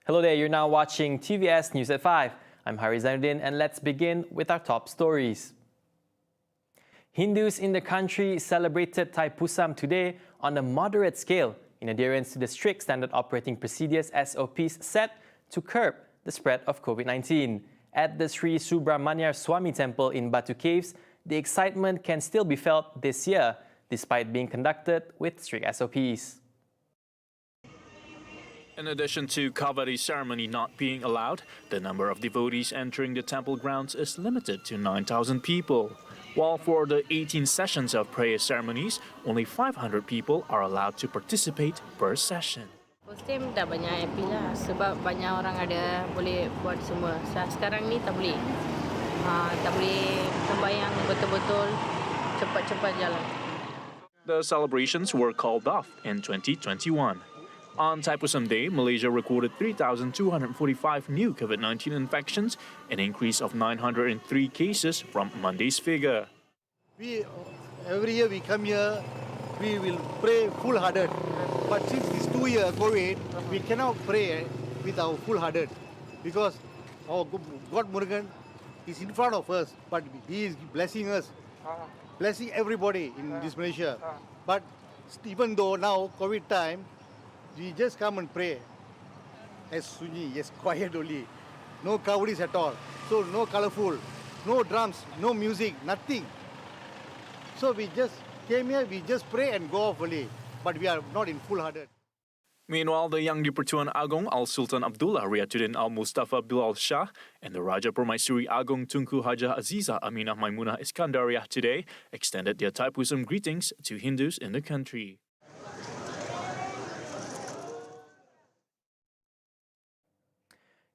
Hello there, you're now watching TVS News at 5. I'm Hari Zainuddin and let's begin with our top stories. Hindus in the country celebrated THAIPUSAM today on a moderate scale in adherence to the strict standard operating procedures SOPs set to curb the spread of COVID-19. At the Sri Subramanya Swami Temple in Batu Caves, the excitement can still be felt this year despite being conducted with strict SOPs. In addition to Kavadi ceremony not being allowed, the number of devotees entering the temple grounds is limited to 9,000 people. While for the 18 sessions of prayer ceremonies, only 500 people are allowed to participate per session. First time dah banyak happy lah sebab banyak orang ada boleh buat semua. Sekarang ni tak boleh. Tak boleh sembahyang betul-betul cepat-cepat jalan. The celebrations were called off in 2021. On THAIPUSAM Day, Malaysia recorded 3,245 new COVID-19 infections, an increase of 903 cases from Monday's figure. Every year we come here, we will pray full-hearted. But since this 2 year COVID, we cannot pray with our full-hearted because our God Murugan is in front of us, but He is blessing us, blessing everybody in this Malaysia. But even though now COVID time, we just come and pray as Sunyi, yes, quiet only. No kavadis at all. So no colorful, no drums, no music, nothing. So we just came here, we just pray and go off only. But we are not in full-hearted. Meanwhile, the Yang di-Pertuan Agong Al-Sultan Abdullah Riyatuddin Al-Mustafa Bilal Shah and the Raja Permaisuri Agong Tunku Haja Aziza Aminah Maimunah Iskandariah today extended their THAIPUSAM greetings to Hindus in the country.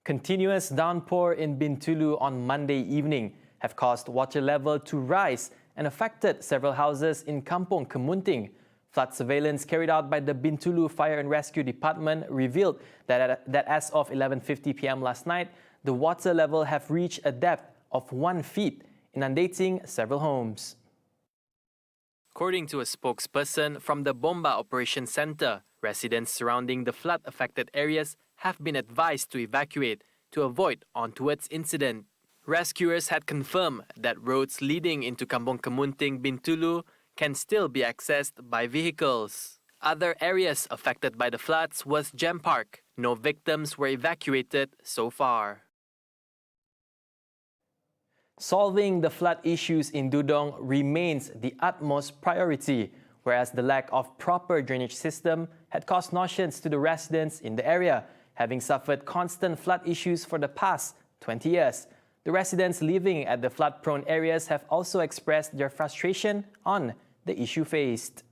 Continuous downpour in Bintulu on Monday evening have caused water level to rise and affected several houses in Kampung KEMUNTING. Flood surveillance carried out by the Bintulu Fire and Rescue Department revealed that as of 11:50 p.m. last night, the water level have reached a depth of 1 feet, inundating several homes. According to a spokesperson from the Bomba Operations Center, residents surrounding the flood-affected areas have been advised to evacuate to avoid onwards incident. Rescuers had confirmed that roads leading into Kampung KEMUNTING Bintulu can still be accessed by vehicles. Other areas affected by the floods was Gem Park. No victims were evacuated so far. Solving the flood issues in Dudong remains the utmost priority, whereas the lack of proper drainage system had caused nuisance to the residents in the area, having suffered constant flood issues for the past 20 years. The residents living at the flood-prone areas have also expressed their frustration on the issue faced.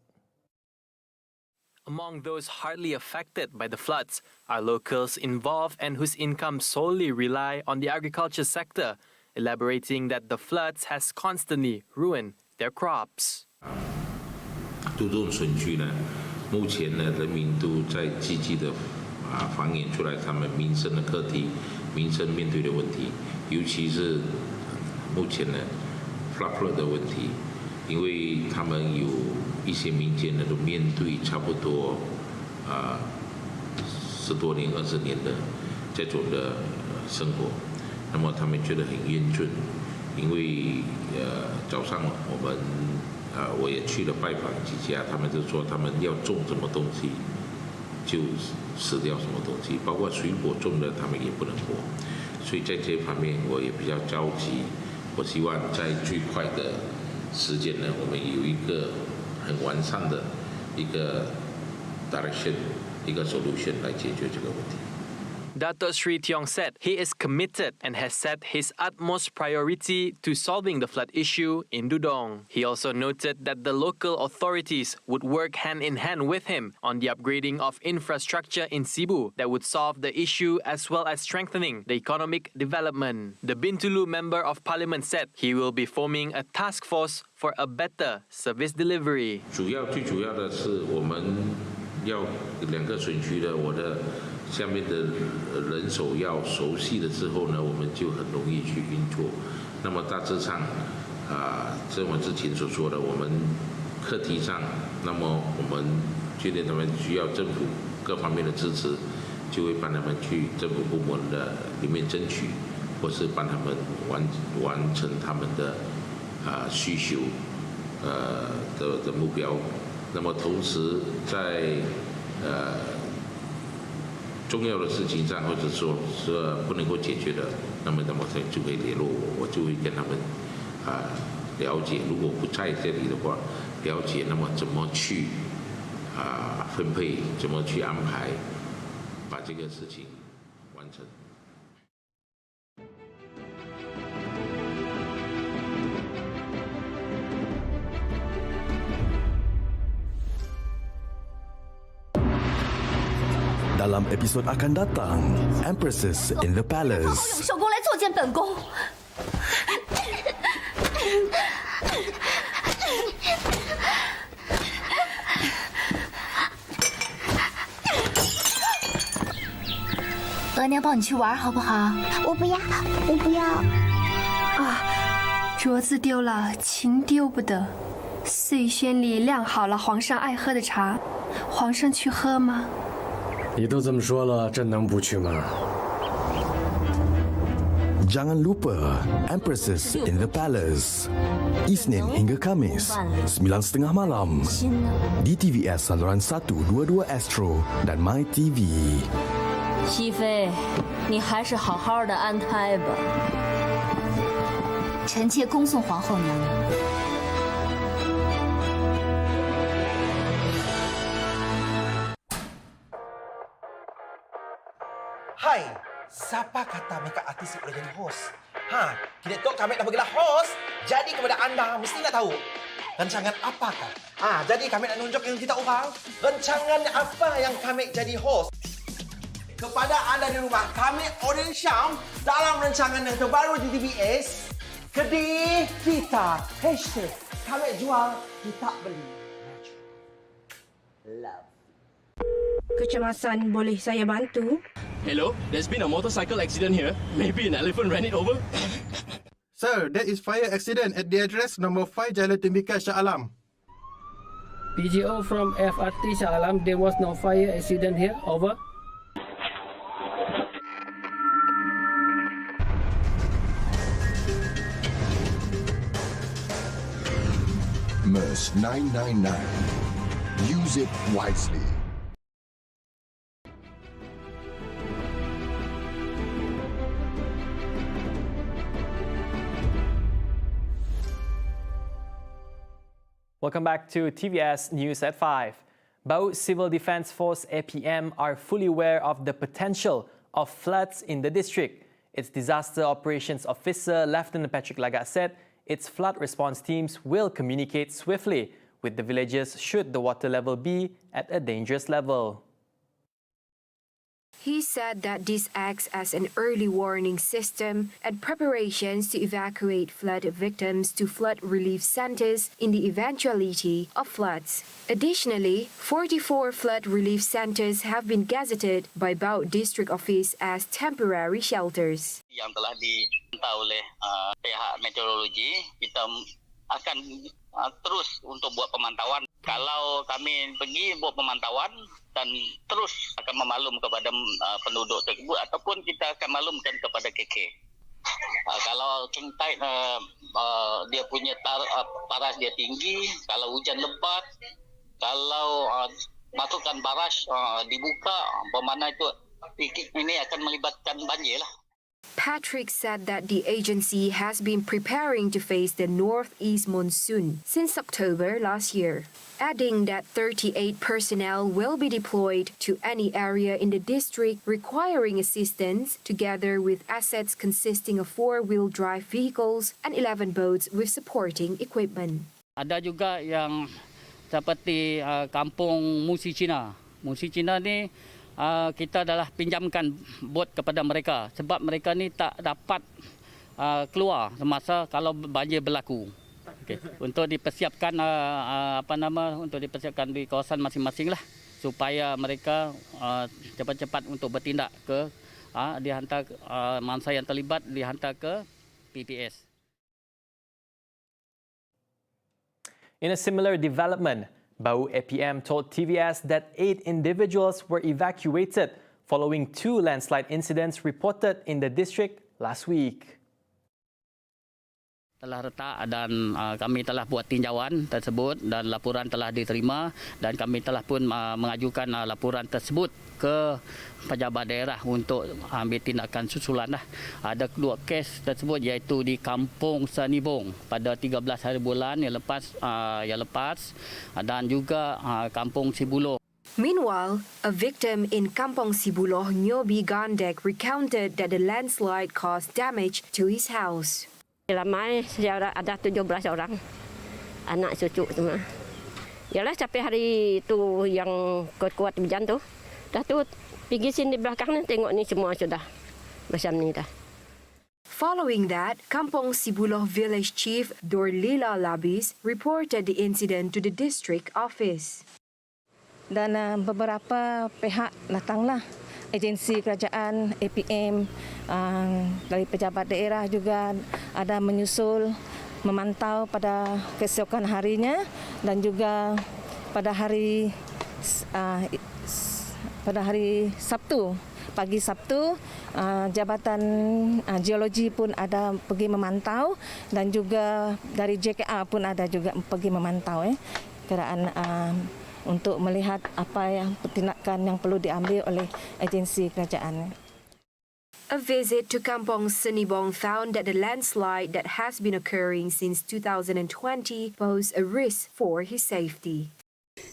Among those hardly affected by the floods are locals involved and whose income solely rely on the agriculture sector, elaborating that the floods has constantly ruined their crops. 杜仲村区呢，目前呢，人民都在积极的反映出来他们民生的课题、民生面对的问题，尤其是目前呢 flood 的问题，因为他们有一些民间呢都面对差不多10多年、20年的这种的生活，那么他们觉得很厌倦，因为早上我也去了拜访几家，他们就说他们要种什么东西就死掉什么东西，包括水果种的他们也不能活，所以在这方面我也比较着急。我希望在最快的时间呢，我们有一个很完善的一个 direction， 一个 solution 来解决这个问题。Dato Sri Tiong said he is committed and has set his utmost priority to solving the flood issue in Dudong. He also noted that the local authorities would work hand in hand with him on the upgrading of infrastructure in Sibu that would solve the issue as well as strengthening the economic development. The Bintulu Member of Parliament said he will be forming a task force for a better service delivery. 最主要的是我们要2个选区的我的下面的人手要熟悉了之后呢，我们就很容易去运作。那么大致上，正我之前所说的，我们课题上，那么我们觉得他们需要政府各方面的支持，就会帮他们去政府部门的里面争取，或是帮他们完成他们的需求的目标。那么同时在重要的事情上，或者说是不能够解决的，那么就会联络我，我就会跟他们了解，如果不在这里的话，了解那么怎么去分配，怎么去安排，把这个事情完成。Dalam episod akan datang, Empresses in the 用 Palace. 手工来作践本宫。额娘抱你去玩好不好？我不要，我不要。镯子丢了，情丢不得。碎轩里晾好了皇上爱喝的茶，皇上去喝吗？你都这么说了，这能不去吗？ Jangan lupa Empresses in the Palace. Isnin hingga Khamis, 9:30 malam. Di TVS saluran 122 Astro dan My TV. 熹妃，你还是好好的安胎吧。臣妾恭送皇后娘娘。Hai, siapa kata makeup artis boleh jadi host? Kini tu kami dah bagilah host. Jadi kepada anda mesti nak tahu rancangan apakah? Jadi kami nak nunjuk yang kita orang. Rancangan apa yang kami jadi host? Kepada anda di rumah, kami Odin Syam dalam rancangan yang terbaru di TVS. Kedai kita. Hashtag kami jual, kita beli. Love. Kecemasan, boleh saya bantu? Hello, there's been a motorcycle accident here. Maybe an elephant ran it over. Sir, there is fire accident at the address number 5 Jalan Tembika Shah Alam. PGO from FRT Shah Alam, there was no fire accident here. Over. MERS 999. Use it wisely. Welcome back to TVS News at 5. Both Civil Defence Force APM are fully aware of the potential of floods in the district. Its Disaster Operations Officer, Lieutenant Patrick Lagat, said its flood response teams will communicate swiftly with the villages should the water level be at a dangerous level. He said that this acts as an early warning system and preparations to evacuate flood victims to flood relief centers in the eventuality of floods. Additionally, 44 flood relief centers have been gazetted by Bau District Office as temporary shelters. Yang telah dipantau oleh pihak meteorologi, kita akan terus untuk buat pemantauan. Kalau kami pergi buat pemantauan dan terus akan memaklum kepada penduduk tersebut ataupun kita akan maklumkan kepada KK. Kalau king tide dia punya paras dia tinggi, kalau hujan lebat, kalau masukkan barrage dibuka, bermakna itu ini akan melibatkan banjir lah. Patrick said that the agency has been preparing to face the northeast monsoon since October last year, adding that 38 personnel will be deployed to any area in the district requiring assistance, together with assets consisting of 4-wheel drive vehicles and 11 boats with supporting equipment. Ada juga yang seperti kampung Musi Cina. Musi Cina ni kita adalah pinjamkan bot kepada mereka sebab mereka ni tak dapat keluar semasa kalau banjir berlaku. Okay. Untuk dipersiapkan untuk dipersiapkan di kawasan masing-masing lah supaya mereka cepat-cepat untuk bertindak ke dihantar mangsa yang terlibat dihantar ke PTS. In a similar development, Bau APM told TVS that 8 individuals were evacuated following 2 landslide incidents reported in the district last week. Telah retak dan kami telah buat tinjauan tersebut dan laporan telah diterima dan kami telah pun mengajukan laporan tersebut ke pejabat daerah untuk ambil tindakan susulan. Ada 2 kes tersebut iaitu di Kampung Senibong pada 13 hari bulan yang lepas dan juga Kampung SIBU'S. Meanwhile, a victim in Kampung SIBU'S, Nyobi Gandek, recounted that the landslide caused damage to his house. Ramai sejarah ada 17 orang anak cucu semua. Yalah sampai hari tu yang kuat-kuat hujan tu. Dah tu pergi sini belakang ni tengok ni semua sudah macam ni dah. Following that, Kampung SIBU'S village chief Dorlila Labis reported the incident to the district office. Dan beberapa pihak datanglah, agensi kerajaan, APM, dari pejabat daerah juga ada menyusul memantau pada keesokan harinya dan juga pada hari Sabtu, pagi Sabtu, Jabatan Geologi pun ada pergi memantau dan juga dari JKA pun ada juga pergi memantau kerana untuk melihat apa yang tindakan yang perlu diambil oleh agensi kerajaan. A visit to Kampung Senibong found that the landslide that has been occurring since 2020 pose a risk for his safety.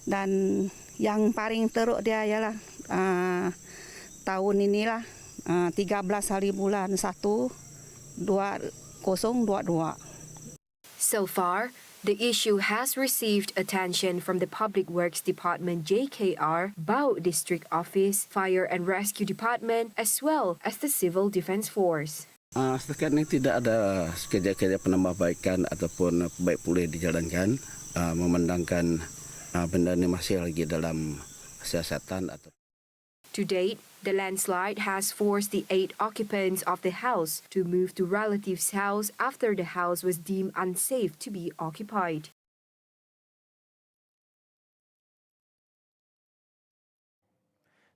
Dan yang paling teruk dia ialah tahun inilah 13 hari bulan 1 2022. So far, the issue has received attention from the Public Works Department JKR, Bau District Office, Fire and Rescue Department, as well as the Civil Defence Force. Setakat ini tidak ada kerja-kerja penambahbaikan ataupun baik pulih dijalankan, memandangkan benda ini masih lagi dalam siasatan. To date, the landslide has forced the 8 occupants of the house to move to relatives' house after the house was deemed unsafe to be occupied.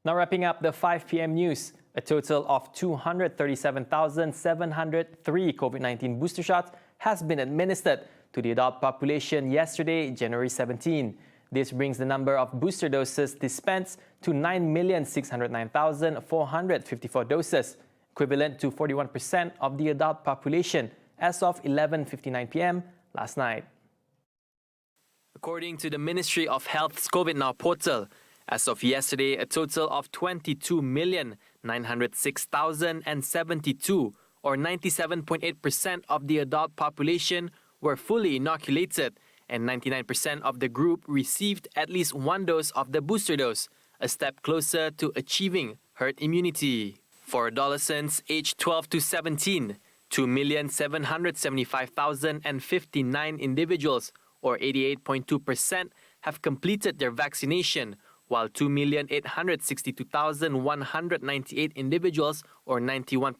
Now wrapping up the 5 p.m. news, a total of 237,703 COVID-19 booster shots has been administered to the adult population yesterday, January 17. This brings the number of booster doses dispensed to 9,609,454 doses, equivalent to 41% of the adult population as of 11:59 p.m. last night. According to the Ministry of Health's COVID Now portal, as of yesterday, a total of 22,906,072, or 97.8% of the adult population, were fully inoculated, and 99% of the group received at least 1 dose of the booster dose, a step closer to achieving herd immunity. For adolescents aged 12 to 17, 2,775,059 individuals, or 88.2%, have completed their vaccination, while 2,862,198 individuals, or 91%,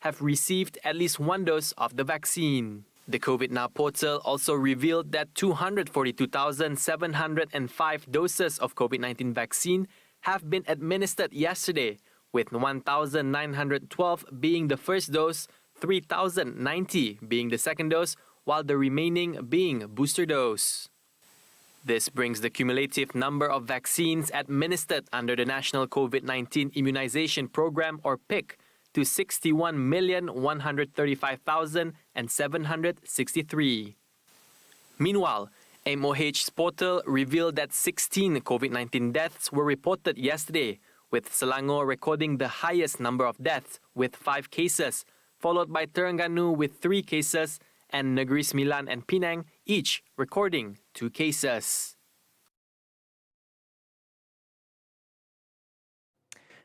have received at least 1 dose of the vaccine. The COVID Now portal also revealed that 242,705 doses of COVID-19 vaccine have been administered yesterday, with 1,912 being the first dose, 3,090 being the second dose, while the remaining being booster dose. This brings the cumulative number of vaccines administered under the National COVID-19 Immunization Program, or PIC, to 61,135,763. Meanwhile, MOH's portal revealed that 16 COVID-19 deaths were reported yesterday, with Selangor recording the highest number of deaths with 5 cases, followed by Terengganu with 3 cases, and Negeri Sembilan and Penang each recording 2 cases.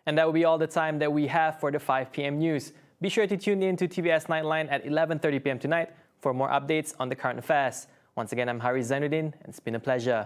And that will be all the time that we have for the 5 p.m. news. Be sure to tune in to TVS Nightline at 11:30 p.m. tonight for more updates on the current affairs. Once again, I'm Hari Zainuddin, and it's been a pleasure.